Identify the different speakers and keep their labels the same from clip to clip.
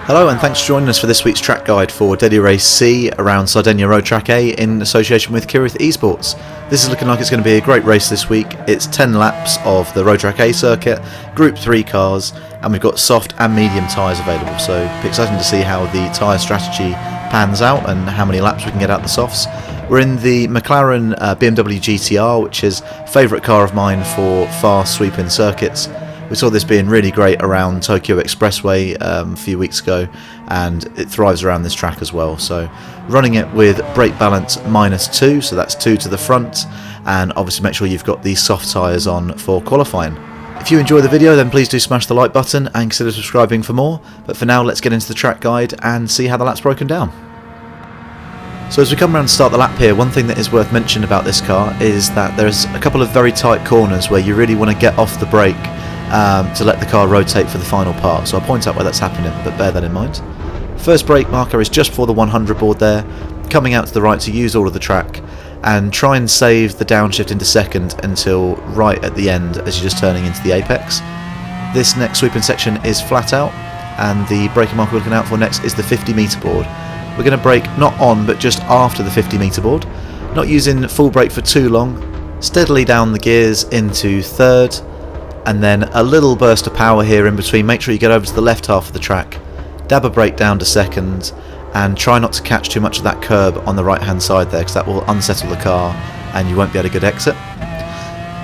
Speaker 1: Hello and thanks for joining us for this week's track guide for Daily Race C around Sardegna Road Track A in association with Kireth Esports. This is looking like it's going to be a great race this week. It's 10 laps of the Road Track A circuit, Group 3 cars, and we've got soft and medium tyres available, so it's exciting to see how the tyre strategy pans out and how many laps we can get out the softs. We're in the McLaren BMW GT R, which is a favourite car of mine for fast sweeping circuits. We saw this being really great around Tokyo Expressway a few weeks ago, and it thrives around this track as well. So running it with brake balance -2, so that's 2 to the front, and obviously make sure you've got these soft tyres on for qualifying. If you enjoy the video, then please do smash the like button and consider subscribing for more, but for now let's get into the track guide and see how the lap's broken down. So as we come around to start the lap here, one thing that is worth mentioning about this car is that there's a couple of very tight corners where you really want to get off the brake to let the car rotate for the final part, so I'll point out where that's happening, but bear that in mind. First brake marker is just before the 100 board there, coming out to the right to use all of the track, and try and save the downshift into second until right at the end as you're just turning into the apex. This next sweeping section is flat out, and the braking marker we're looking out for next is the 50 metre board. We're going to brake not on but just after the 50 metre board, not using full brake for too long, steadily down the gears into third, and then a little burst of power here in between. Make sure you get over to the left half of the track, dab a brake down to second, and try not to catch too much of that curb on the right hand side there, because that will unsettle the car and you won't be able to get exit.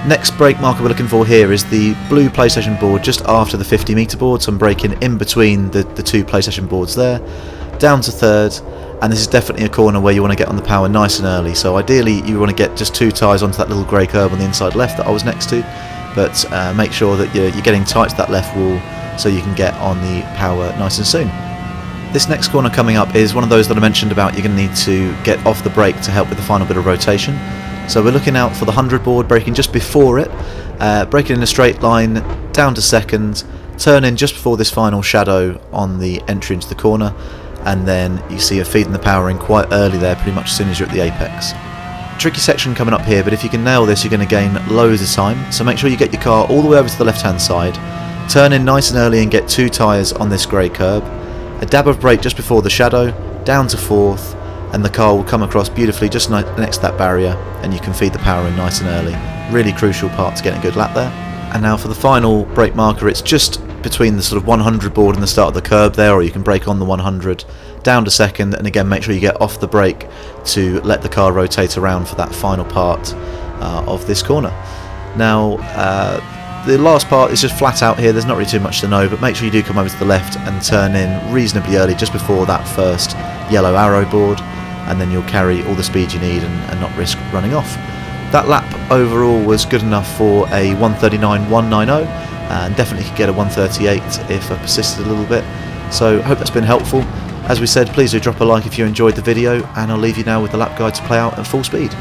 Speaker 1: Next brake marker we're looking for here is the blue PlayStation board just after the 50 metre board, so I'm braking in between the two PlayStation boards there, down to third, and this is definitely a corner where you want to get on the power nice and early, so ideally you want to get just 2 tyres onto that little grey curb on the inside left that I was next to, but make sure that you're getting tight to that left wall so you can get on the power nice and soon. This next corner coming up is one of those that I mentioned about you're going to need to get off the brake to help with the final bit of rotation. So we're looking out for the 100 board, braking just before it, braking in a straight line down to second, turn in just before this final shadow on the entry into the corner, and then you see you're feeding the power in quite early there, pretty much as soon as you're at the apex. Tricky section coming up here, but if you can nail this you're going to gain loads of time, so make sure you get your car all the way over to the left hand side, turn in nice and early and get 2 tyres on this grey curb, a dab of brake just before the shadow, down to fourth, and the car will come across beautifully just next to that barrier and you can feed the power in nice and early. Really crucial part to getting a good lap there. And now for the final brake marker, it's just between the sort of 100 board and the start of the curb there, or you can brake on the 100, down to second, and again make sure you get off the brake to let the car rotate around for that final part of this corner. Now the last part is just flat out here, there's not really too much to know, but make sure you do come over to the left and turn in reasonably early just before that first yellow arrow board, and then you'll carry all the speed you need and not risk running off. That lap overall was good enough for a 1:39.190, and definitely could get a 1:38 if I persisted a little bit, so hope that's been helpful. As we said, please do drop a like if you enjoyed the video, and I'll leave you now with the lap guide to play out at full speed.